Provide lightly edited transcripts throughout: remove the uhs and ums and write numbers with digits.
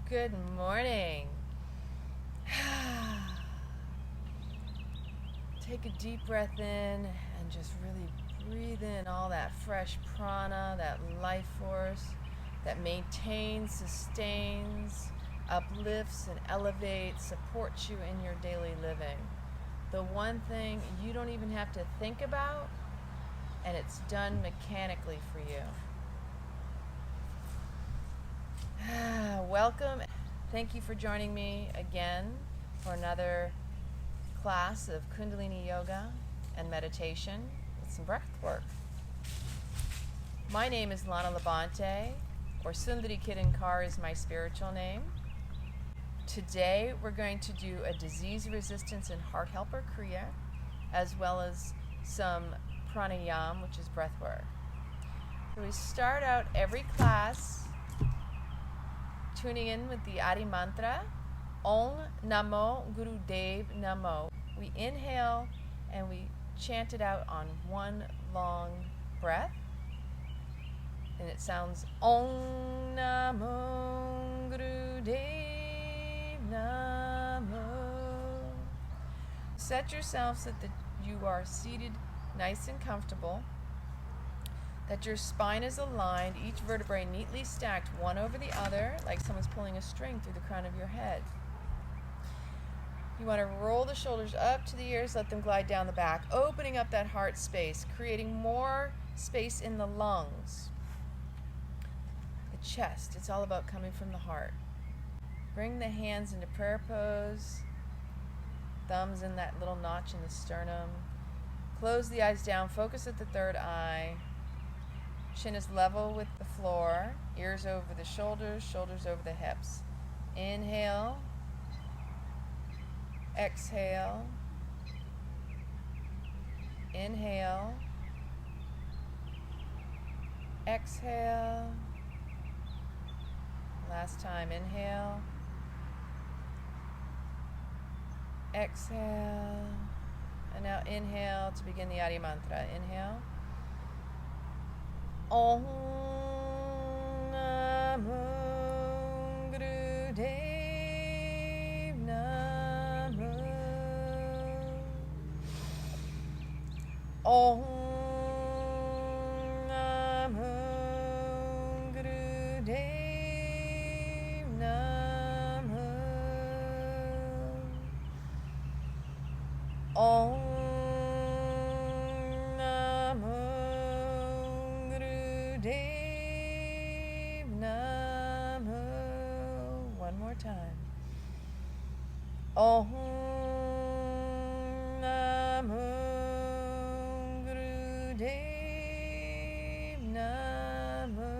Good morning. Take a deep breath in and just really breathe in all that fresh prana, that life force that maintains, sustains, uplifts, and elevates, supports you in your daily living. The one thing you don't even have to think about, and it's done mechanically for you. Welcome. Thank you for joining me again for another class of Kundalini yoga and meditation with some breath work. My name is Lana, or Sundari Kidankar is my spiritual name. Today we're going to do a disease resistance and heart helper Kriya, as well as some Pranayam, which is breath work. So we start out every class tuning in with the Adi mantra, Om Namo Guru Dev Namo. We inhale and we chant it out on one long breath. And it sounds Om Namo Guru Dev Namo. Set yourself so that you are seated nice and comfortable, that your spine is aligned, each vertebrae neatly stacked one over the other, like someone's pulling a string through the crown of your head. You want to roll the shoulders up to the ears, let them glide down the back, opening up that heart space, creating more space in the lungs, the chest. It's all about coming from the heart. Bring the hands into prayer pose, thumbs in that little notch in the sternum. Close the eyes down, focus at the third eye. Chin is level with the floor, ears over the shoulders, shoulders over the hips. Inhale, exhale, inhale, exhale. Last time, inhale, exhale, and now inhale to begin the Adi mantra. Inhale. Om Namo Guru Dev Namo. Om Namo Guru Dev Namo. Om Dev Namo. One more time. Om Namo Guru Dev Namo.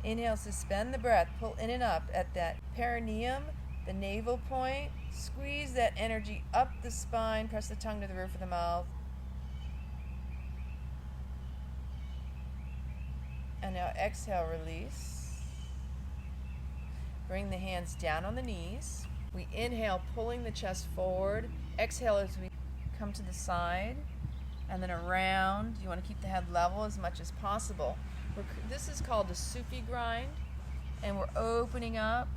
Inhale, suspend the breath, pull in and up at that perineum, the navel point. Squeeze that energy up the spine, press the tongue to the roof of the mouth. And now exhale, release. Bring the hands down on the knees. We inhale, pulling the chest forward. Exhale as we come to the side and then around. You want to keep the head level as much as possible. This is called a Sufi grind, and we're opening up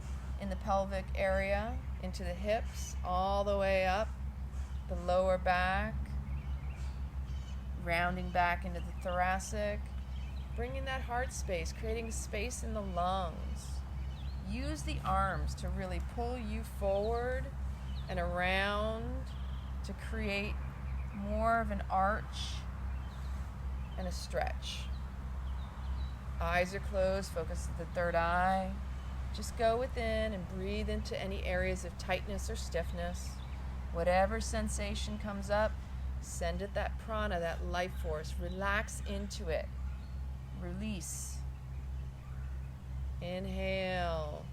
in the pelvic area into the hips, all the way up the lower back, rounding back into the thoracic. Bringing that heart space, creating space in the lungs. Use the arms to really pull you forward and around to create more of an arch and a stretch. Eyes are closed, focus at the third eye. Just go within and breathe into any areas of tightness or stiffness. Whatever sensation comes up, send it that prana, that life force. Relax into it. Release. Inhale.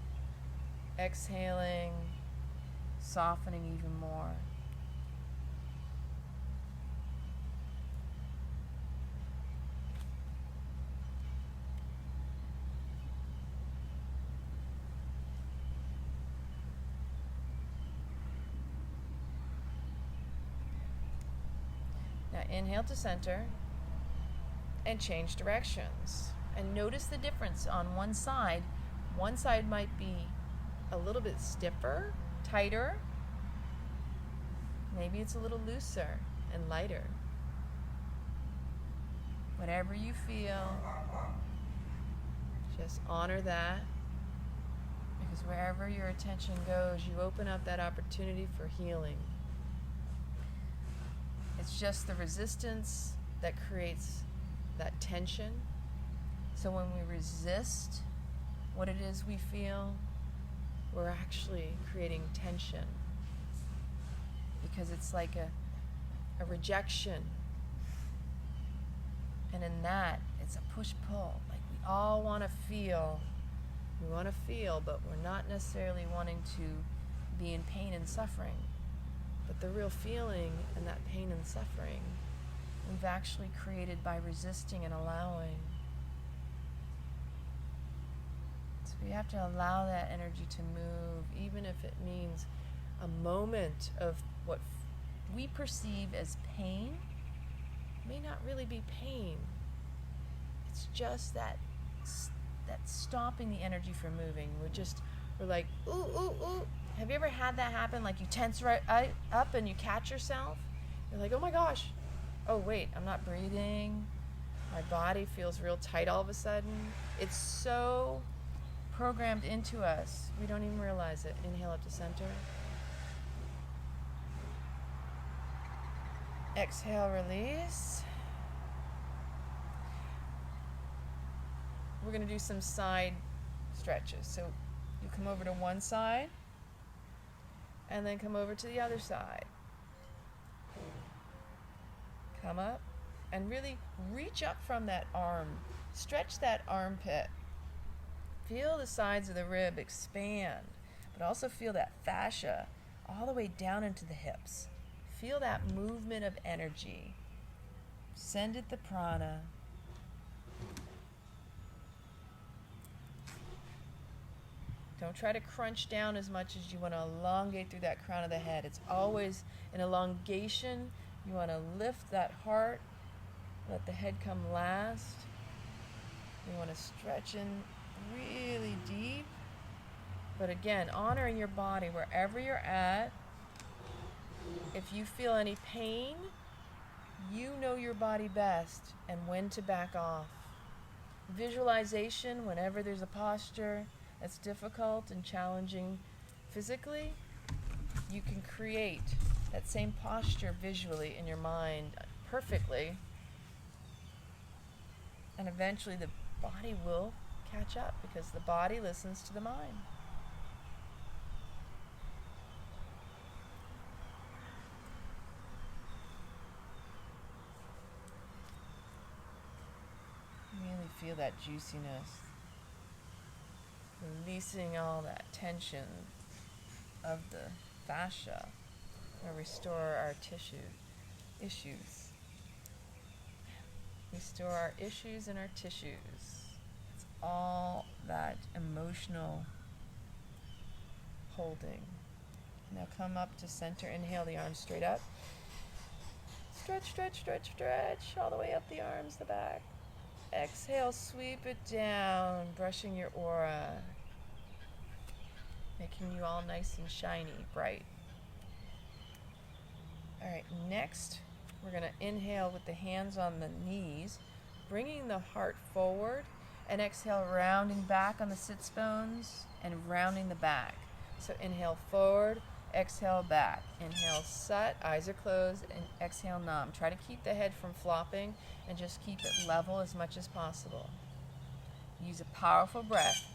Exhaling. Softening even more. Now inhale to center and change directions. And notice the difference on one side. One side might be a little bit stiffer, tighter. Maybe it's a little looser and lighter. Whatever you feel, just honor that. Because wherever your attention goes, you open up that opportunity for healing. It's just the resistance that creates that tension. So when we resist what it is we feel, we're actually creating tension. Because it's like a rejection. And in that, it's a push-pull. Like we all want to feel. We want to feel, but we're not necessarily wanting to be in pain and suffering. But the real feeling and that pain and suffering, we've actually created by resisting and allowing. So we have to allow that energy to move, even if it means a moment of what we perceive as pain may not really be pain. It's just that stopping the energy from moving. We're like, ooh, ooh, ooh. Have you ever had that happen? Like you tense right up and you catch yourself? You're like, oh my gosh. Oh wait, I'm not breathing. My body feels real tight all of a sudden. It's so programmed into us. We don't even realize it. Inhale up to center. Exhale, release. We're going to do some side stretches. So you come over to one side and then come over to the other side. Come up and really reach up from that arm. Stretch that armpit. Feel the sides of the rib expand, but also feel that fascia all the way down into the hips. Feel that movement of energy. Send it the prana. Don't try to crunch down as much as you want to elongate through that crown of the head. It's always an elongation. You want to lift that heart. Let the head come last. You want to stretch in really deep. But again, honoring your body wherever you're at. If you feel any pain, you know your body best and when to back off. Visualization, whenever there's a posture that's difficult and challenging physically, you can create that same posture visually in your mind perfectly, and eventually the body will catch up because the body listens to the mind. Really feel that juiciness. Releasing all that tension of the fascia and restore our issues. Restore our issues and our tissues. It's all that emotional holding. Now come up to center. Inhale the arms straight up. Stretch, stretch, stretch, stretch. All the way up the arms, the back. Exhale, sweep it down, brushing your aura. Making you all nice and shiny, bright. All right, next we're going to inhale with the hands on the knees, bringing the heart forward, and exhale, rounding back on the sits bones and rounding the back. So inhale forward, exhale back. Inhale sat, eyes are closed, and exhale nam. Try to keep the head from flopping and just keep it level as much as possible. Use a powerful breath.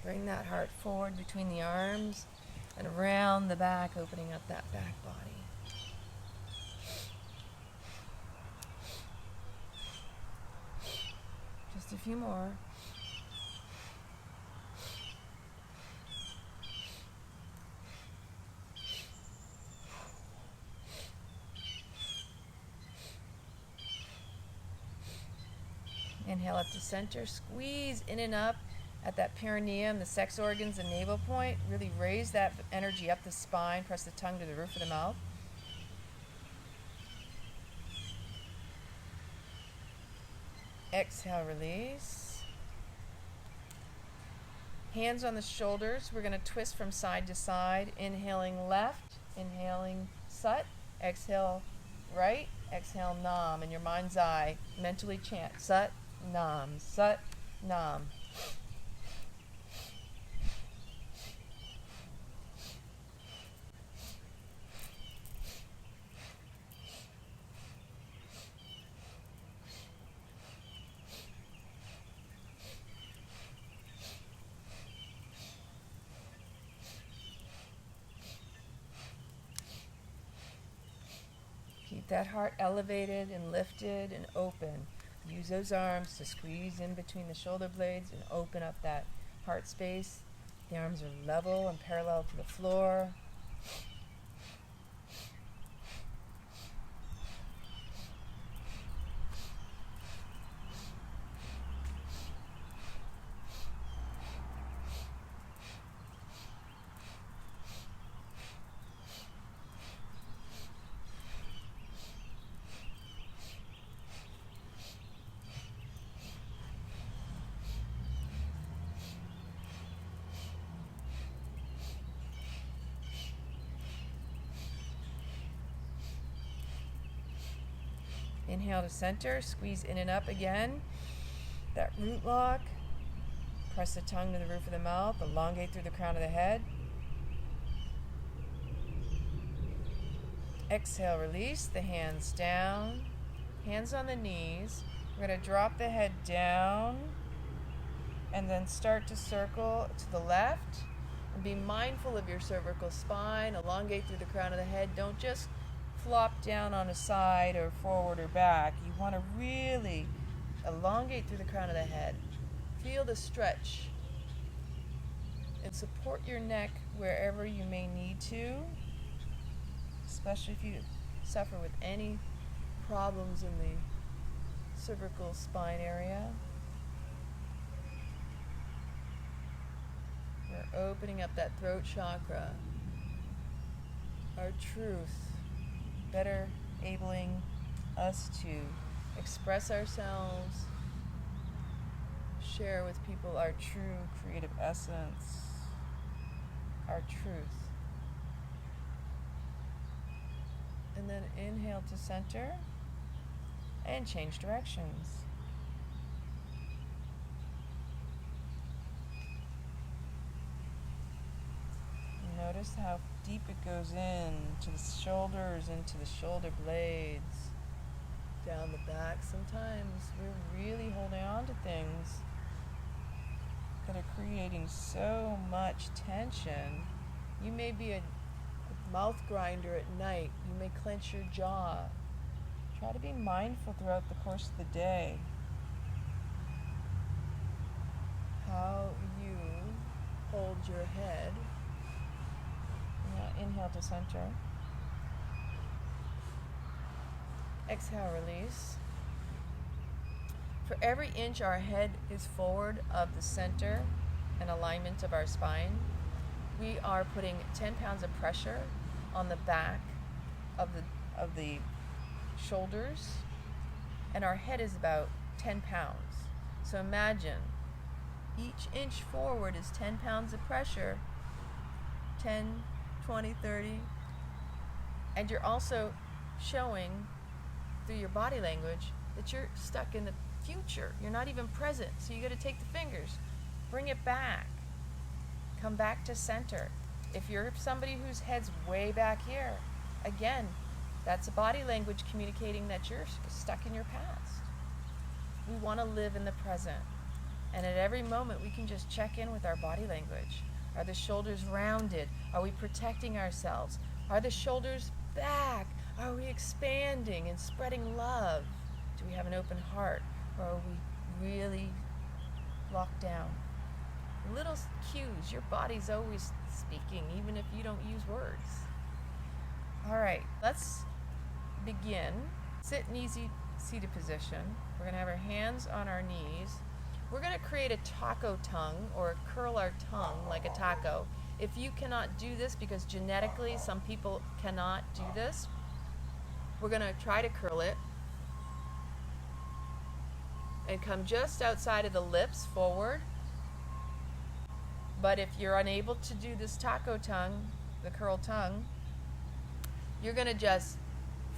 Bring that heart forward between the arms. And around the back, opening up that back body. Just a few more. Inhale up to center, squeeze in and up at that perineum, the sex organs and navel point. Really raise that energy up the spine, press the tongue to the roof of the mouth. Exhale, release. Hands on the shoulders. We're going to twist from side to side. Inhaling left, inhaling Sat. Exhale right, exhale Nam. In your mind's eye, mentally chant Sat, Nam, Sat, Nam. Keep that heart elevated and lifted and open. Use those arms to squeeze in between the shoulder blades and open up that heart space. The arms are level and parallel to the floor. Inhale to center, squeeze in and up again. That root lock. Press the tongue to the roof of the mouth, elongate through the crown of the head. Exhale, release the hands down, hands on the knees. We're going to drop the head down and then start to circle to the left. And be mindful of your cervical spine, elongate through the crown of the head. Don't just flop down on a side or forward or back. You want to really elongate through the crown of the head. Feel the stretch and support your neck wherever you may need to, especially if you suffer with any problems in the cervical spine area. We're opening up that throat chakra, our truth, better enabling us to express ourselves, share with people our true creative essence, our truth. And then inhale to center and change directions. Notice how deep it goes in to the shoulders, into the shoulder blades, down the back. Sometimes we're really holding on to things that are creating so much tension. You may be a mouth grinder at night. You may clench your jaw. Try to be mindful throughout the course of the day how you hold your head. Now inhale to center. Exhale, release. For every inch our head is forward of the center and alignment of our spine, we are putting 10 pounds of pressure on the back of the shoulders, and our head is about 10 pounds. So imagine each inch forward is 10 pounds of pressure, 10, 20, 30, and you're also showing through your body language that you're stuck in the future. You're not even present. So you got to take the fingers, bring it back, come back to center. If you're somebody whose head's way back here, again, that's a body language communicating that you're stuck in your past. We want to live in the present. And at every moment, we can just check in with our body language. Are the shoulders rounded? Are we protecting ourselves? Are the shoulders back? Are we expanding and spreading love? Do we have an open heart? Or are we really locked down? Little cues. Your body's always speaking, even if you don't use words. All right, let's begin. Sit in easy seated position. We're going to have our hands on our knees. We're going to create a taco tongue, or curl our tongue like a taco. If you cannot do this, because genetically some people cannot do this, we're going to try to curl it and come just outside of the lips forward. But if you're unable to do this taco tongue, the curled tongue, you're going to just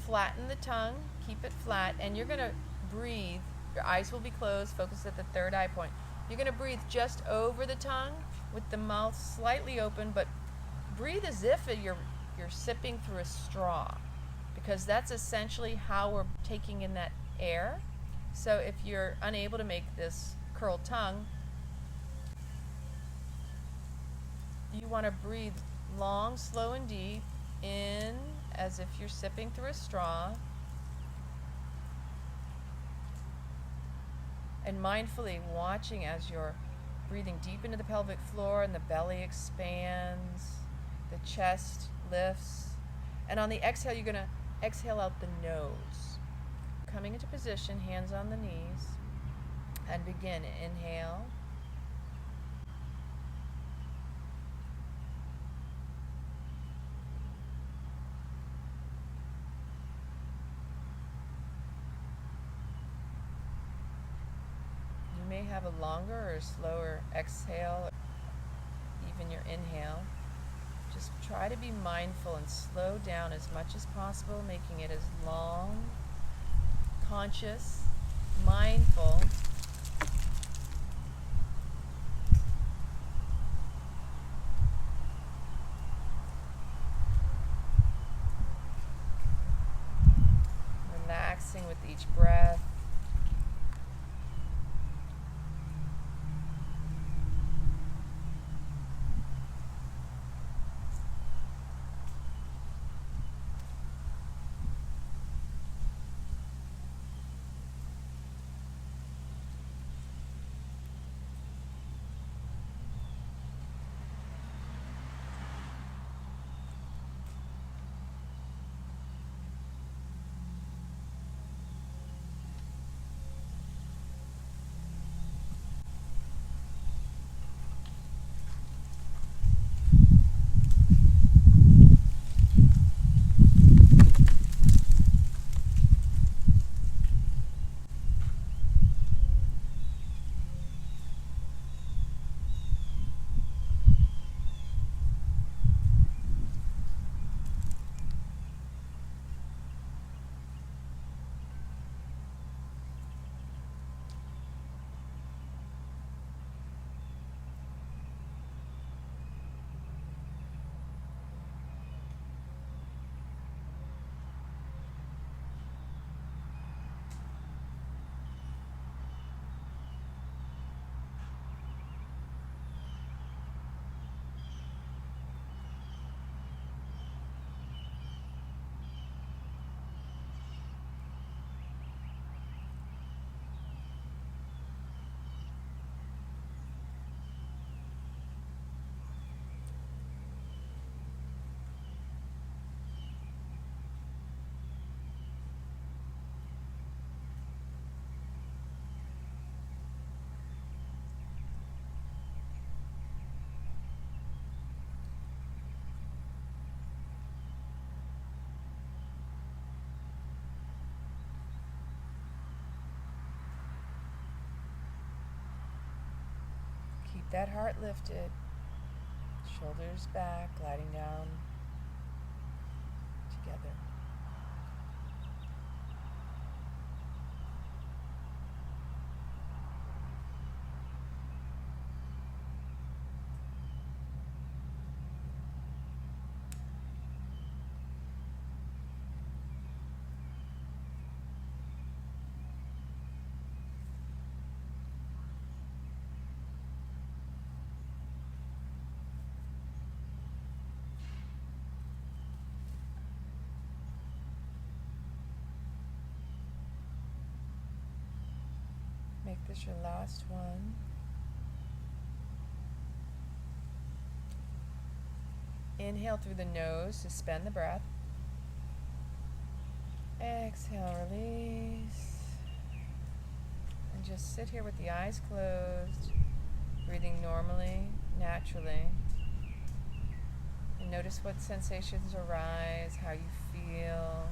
flatten the tongue, keep it flat, and you're going to breathe. Your eyes will be closed, focus at the third eye point. You're going to breathe just over the tongue with the mouth slightly open, but breathe as if you're sipping through a straw, because that's essentially how we're taking in that air. So if you're unable to make this curled tongue, you want to breathe long, slow, and deep in as if you're sipping through a straw, and mindfully watching as you're breathing deep into the pelvic floor and the belly expands, the chest lifts, and on the exhale you're going to exhale out the nose. Coming into position, hands on the knees, and begin. Inhale. You may have a longer or slower exhale, even your inhale. Just try to be mindful and slow down as much as possible, making it as long, conscious, mindful. Relaxing with each breath. Keep that heart lifted, shoulders back, gliding down together. this your last one. Inhale through the nose, suspend the breath. Exhale, release. And just sit here with the eyes closed, breathing normally, naturally. And notice what sensations arise, how you feel.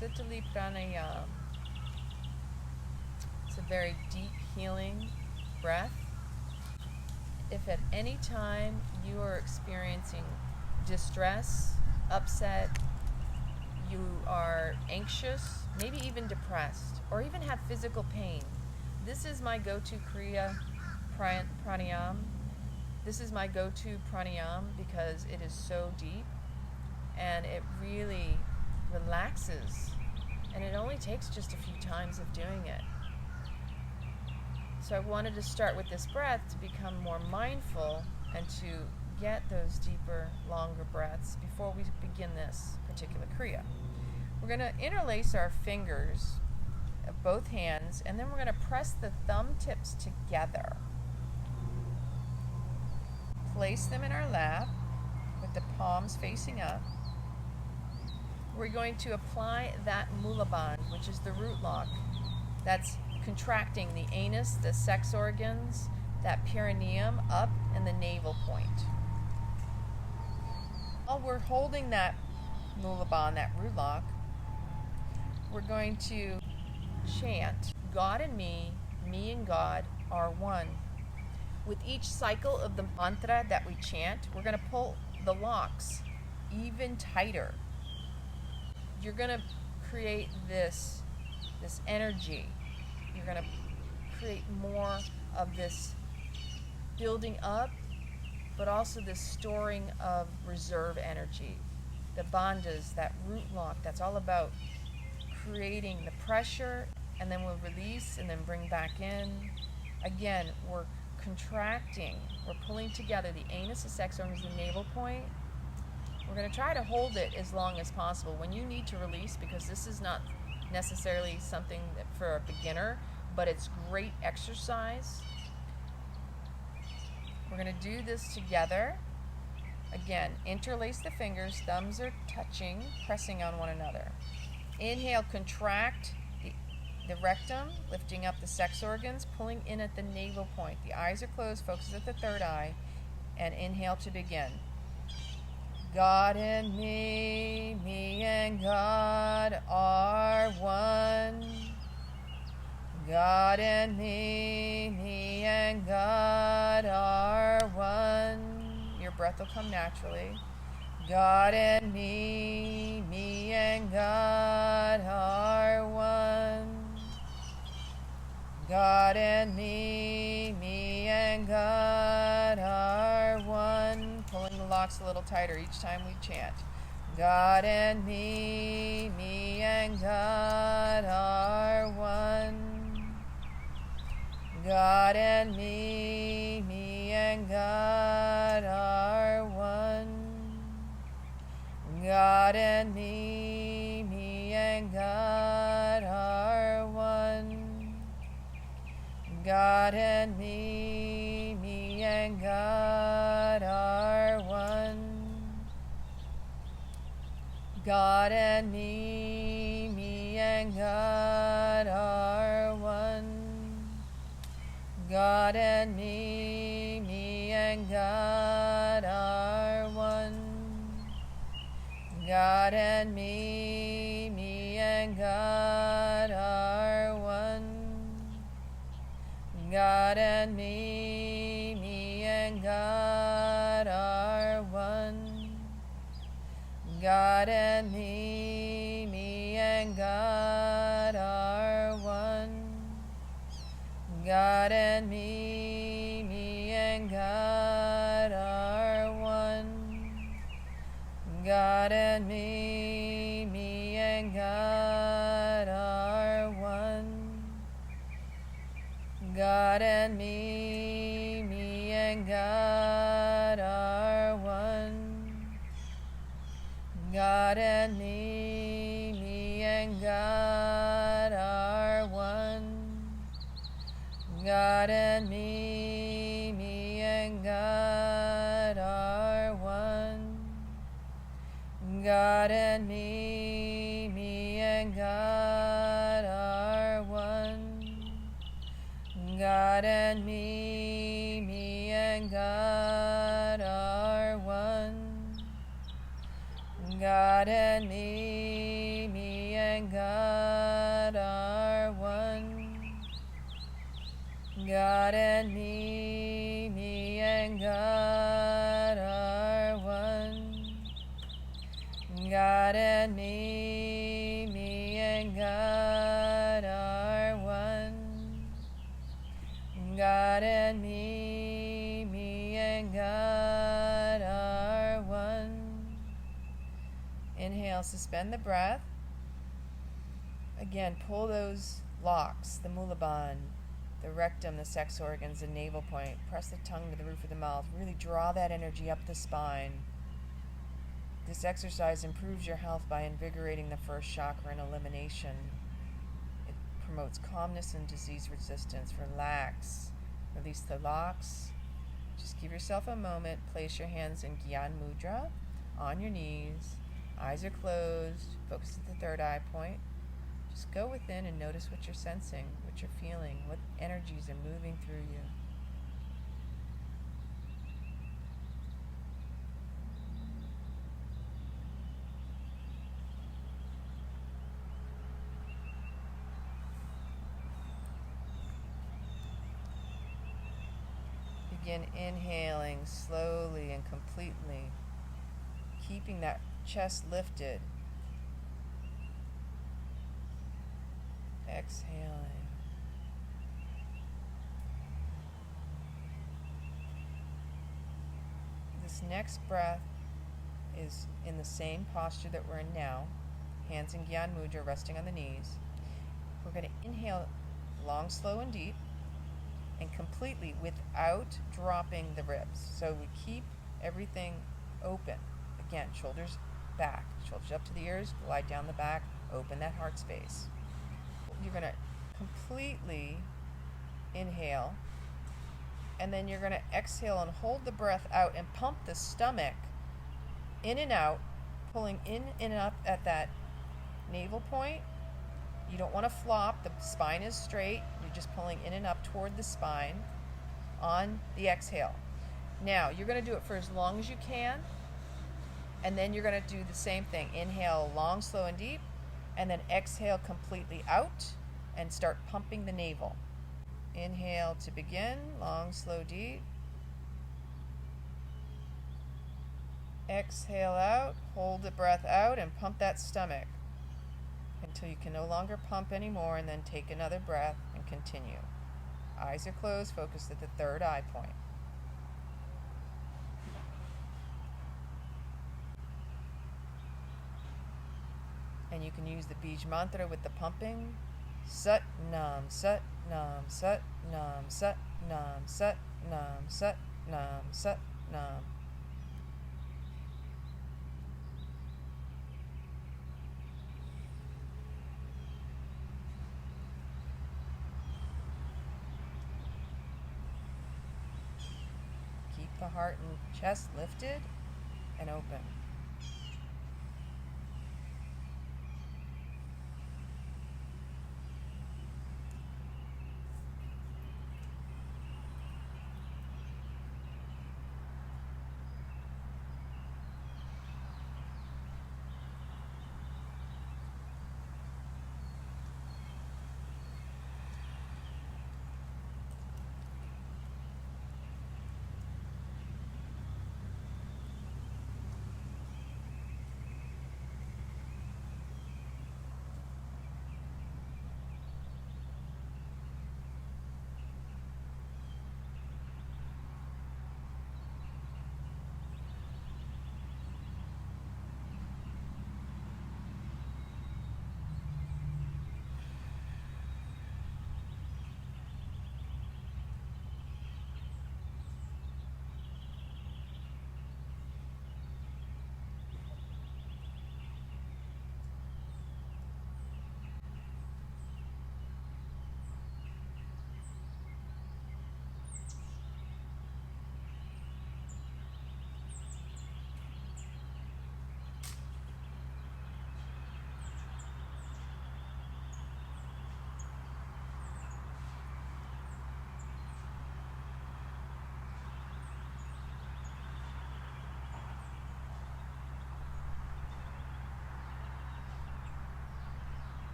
Sitali Pranayam. It's a very deep healing breath. If at any time you are experiencing distress, upset, you are anxious, maybe even depressed, or even have physical pain, this is my go-to Kriya Pranayam. This is my go-to pranayam because it is so deep and it really relaxes, and it only takes just a few times of doing it. So I wanted to start with this breath to become more mindful and to get those deeper, longer breaths before we begin this particular Kriya. We're going to interlace our fingers of both hands, and then we're going to press the thumb tips together. Place them in our lap with the palms facing up. We're going to apply that mula bandh, which is the root lock. That's contracting the anus, the sex organs, that perineum up, and the navel point. While we're holding that mula bandh, that root lock, we're going to chant, God and me and God are one. With each cycle of the mantra that we chant, we're going to pull the locks even tighter. You're going to create this energy. You're going to create more of this building up, but also this storing of reserve energy. The bandhas, that root lock, that's all about creating the pressure, and then we'll release and then bring back in. Again, we're contracting. We're pulling together the anus, the sex organs, the navel point. We're going to try to hold it as long as possible. When you need to release, because this is not necessarily something that for a beginner, but it's great exercise. We're going to do this together. Again, interlace the fingers, thumbs are touching, pressing on one another. Inhale, contract the rectum, lifting up the sex organs, pulling in at the navel point. The eyes are closed, focus at the third eye, and inhale to begin. God and me and God are one. God and me and God are one. Your breath will come naturally. God and me and God are one. God and me and God are one. Pulling the locks a little tighter each time we chant. God and me and God are one. God and me and God are one. God and me and God are one. God and me and God are one. God and me and God are one. God and me and God are one. God and me and God are one. God and me and God are one. God and me and God are one. God and me and God are one. God and me and God are one. God and me and God are one. God and me and God are one. God and me and God are one. God and me and God are one. God and me and God are one. God and me and God are one. God and me and God are one. God and me and God are one. God and me and God are one. Inhale, suspend the breath. Again, pull those locks, the mulaband, the rectum, the sex organs, the navel point. Press the tongue to the roof of the mouth. Really draw that energy up the spine. This exercise improves your health by invigorating the first chakra and elimination. It promotes calmness and disease resistance. Relax. Release the locks. Just give yourself a moment. Place your hands in Gyan Mudra on your knees. Eyes are closed. Focus at the third eye point. Just go within and notice what you're sensing, what you're feeling, what energies are moving through you. Begin inhaling slowly and completely, keeping that chest lifted. Exhaling. This next breath is in the same posture that we're in now, hands in Gyan Mudra, resting on the knees. We're going to inhale long, slow, and deep, and completely without dropping the ribs. So we keep everything open. Again, shoulders back, shoulders up to the ears, glide down the back, open that heart space. You're going to completely inhale, and then you're going to exhale and hold the breath out and pump the stomach in and out, pulling in and up at that navel point. You don't want to flop. The spine is straight. You're just pulling in and up toward the spine on the exhale. Now, you're going to do it for as long as you can, and then you're going to do the same thing. Inhale long, slow, and deep, and then exhale completely out and start pumping the navel. Inhale to begin, long, slow, deep. Exhale out, hold the breath out, and pump that stomach until you can no longer pump anymore, and then take another breath and continue. Eyes are closed, focus at the third eye point. And you can use the Bij mantra with the pumping. Sat Nam, Sat Nam, Sat Nam, Sat Nam, Sat Nam, Sat Nam, Sat Nam. Keep the heart and chest lifted and open.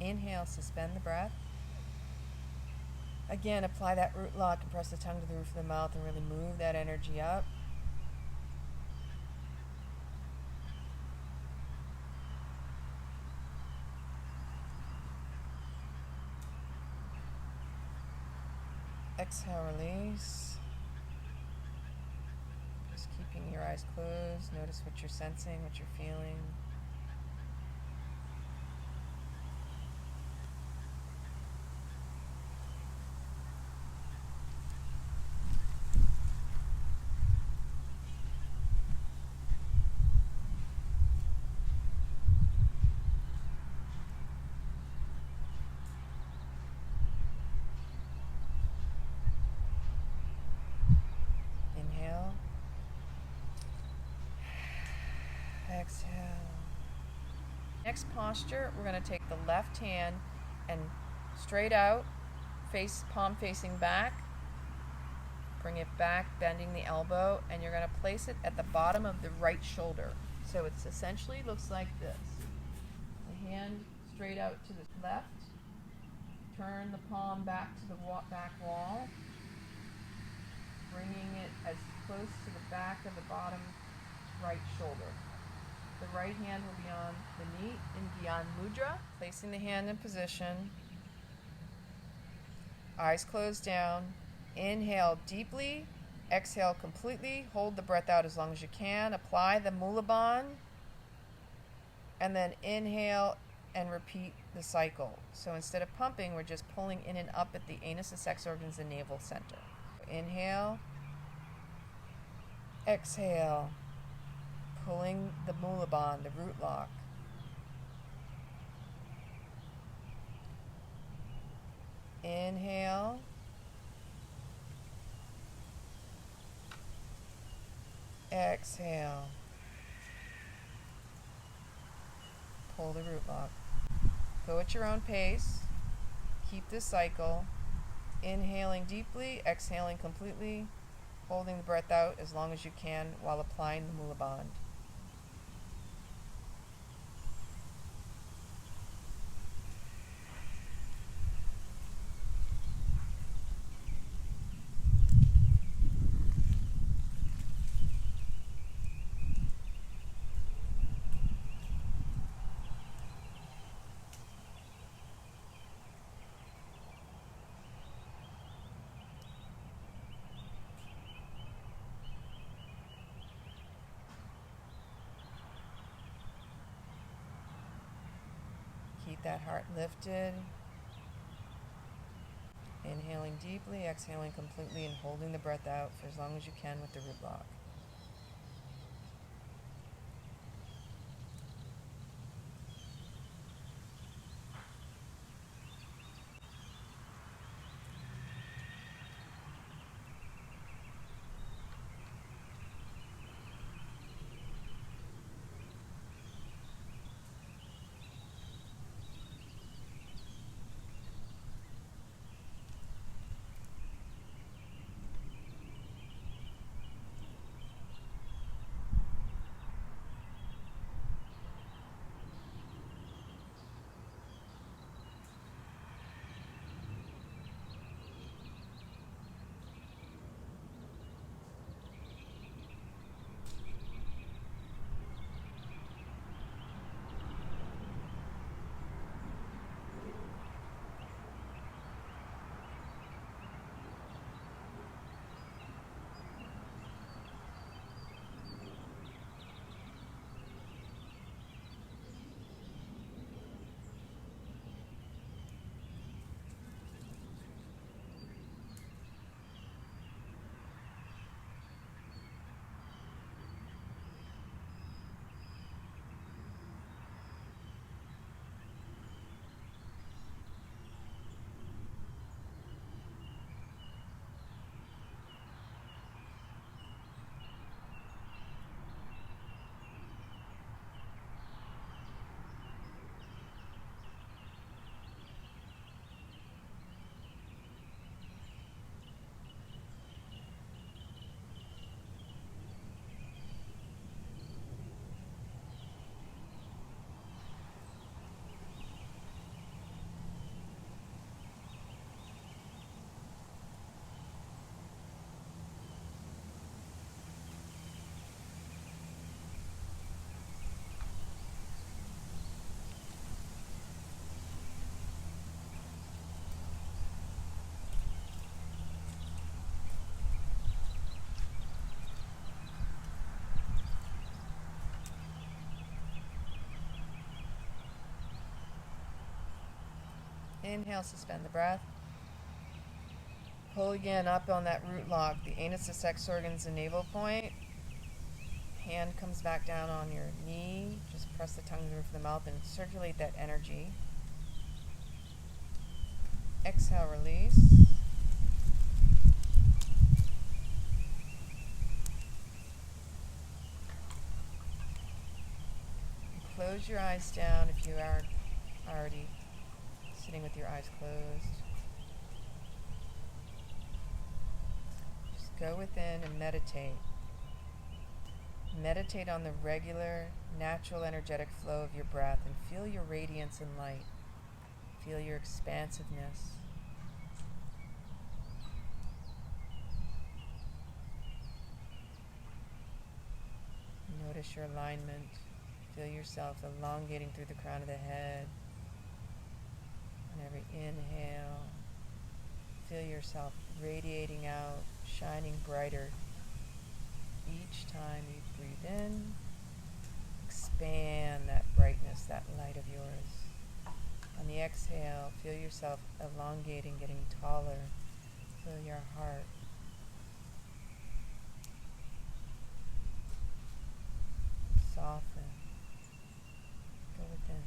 Inhale, suspend the breath. Again, apply that root lock and press the tongue to the roof of the mouth and really move that energy up. Exhale, release. Just keeping your eyes closed. Notice what you're sensing, what you're feeling. Inhale. Exhale. Next posture, we're going to take the left hand and straight out, palm facing back. Bring it back, bending the elbow, and you're going to place it at the bottom of the right shoulder. So it's essentially looks like this. The hand straight out to the left. Turn the palm back to the back wall, bringing it as close to the back of the bottom right shoulder. The right hand will be on the knee in Gyan Mudra. Placing the hand in position. Eyes closed down. Inhale deeply. Exhale completely. Hold the breath out as long as you can. Apply the Mula Bandh. And then inhale and repeat the cycle. So instead of pumping, we're just pulling in and up at the anus and sex organs and navel center. Inhale. Exhale. Pulling the Mula Bandh, the root lock. Inhale. Exhale. Pull the root lock. Go at your own pace. Keep this cycle. Inhaling deeply, exhaling completely, holding the breath out as long as you can while applying the Mula Bandh. Keep that heart lifted. Inhaling deeply, exhaling completely, and holding the breath out for as long as you can with the root lock. Inhale, suspend the breath. Pull again up on that root lock, the anus, the sex organs, the navel point. Hand comes back down on your knee. Just press the tongue to the roof of the mouth and circulate that energy. Exhale, release. Close your eyes down if you aren't already sitting with your eyes closed. Just go within and meditate. Meditate on the regular, natural, energetic flow of your breath and feel your radiance and light. Feel your expansiveness. Notice your alignment. Feel yourself elongating through the crown of the head. On every inhale, feel yourself radiating out, shining brighter. Each time you breathe in, expand that brightness, that light of yours. On the exhale, feel yourself elongating, getting taller. Feel your heart. Soften. Go within.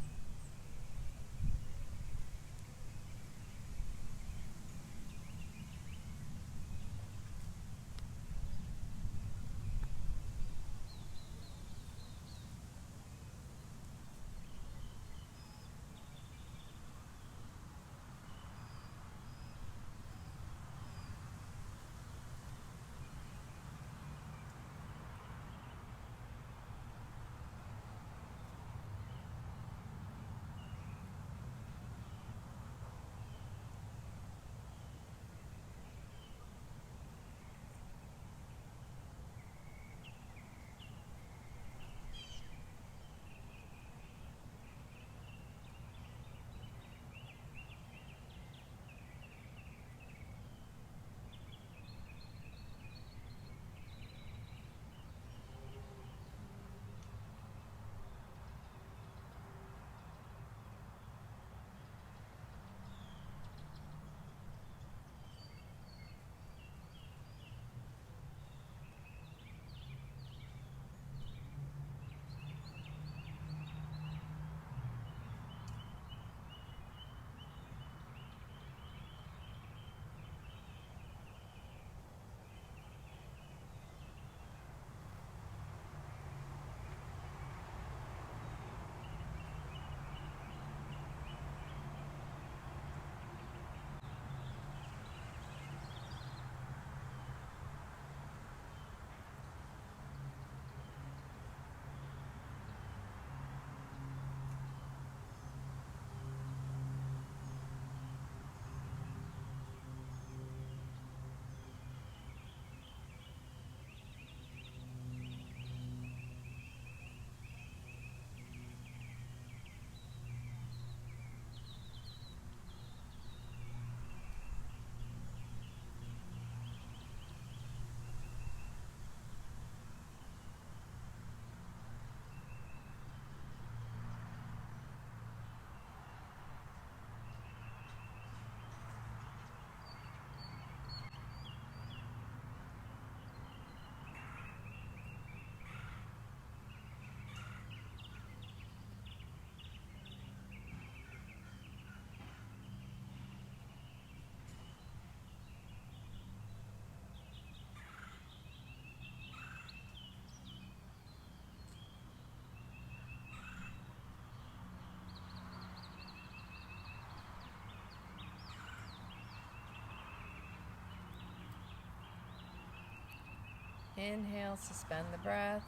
Inhale, suspend the breath.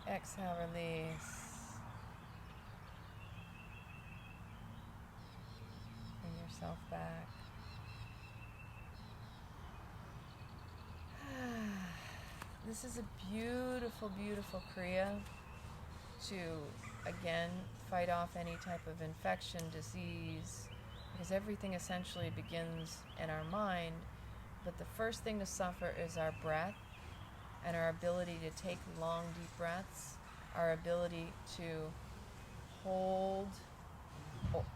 Exhale, release. Bring yourself back. This is a beautiful, beautiful Kriya to, again, fight off any type of infection, disease, because everything essentially begins in our mind. But the first thing to suffer is our breath and our ability to take long, deep breaths, our ability to hold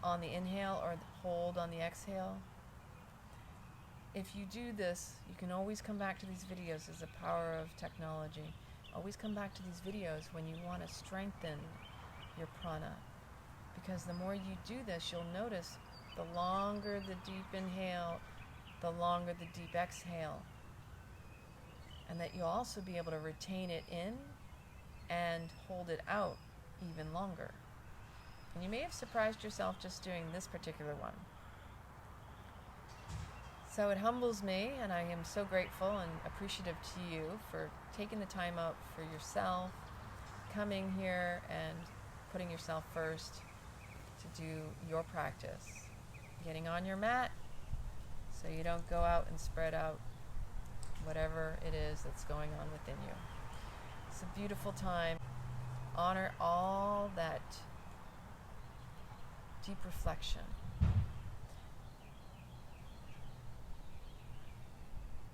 on the inhale or hold on the exhale. If you do this, you can always come back to these videos. As the power of technology. Always come back to these videos when you want to strengthen your prana. Because the more you do this, you'll notice the longer the deep inhale, the longer the deep exhale. And that you'll also be able to retain it in and hold it out even longer. And you may have surprised yourself just doing this particular one. So it humbles me, and I am so grateful and appreciative to you for taking the time out for yourself, coming here and putting yourself first to do your practice. Getting on your mat so you don't go out and spread out whatever it is that's going on within you. It's a beautiful time. Honor all that deep reflection.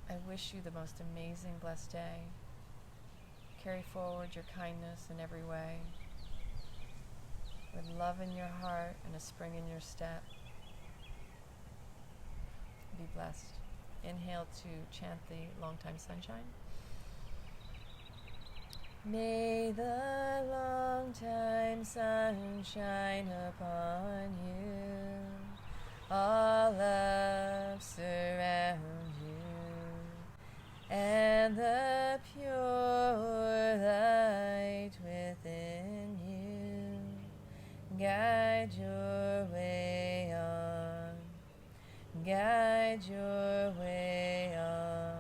I wish you the most amazing, blessed day. Carry forward your kindness in every way, with love in your heart and a spring in your step. Be blessed. Inhale to chant the long time sunshine. May the long time sun shine upon you, all love surround you, and the pure light within you guide your way on, guide your way on,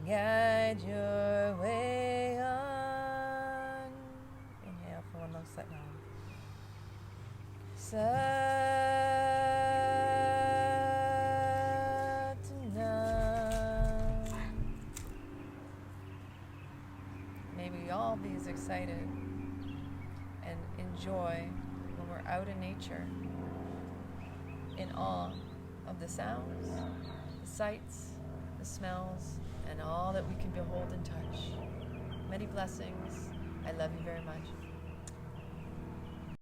guide your way on. Inhale for one long set now. May we all be as excited and enjoy when we're out in nature, in awe of the sounds, the sights, the smells, and all that we can behold and touch. Many blessings. I love you very much.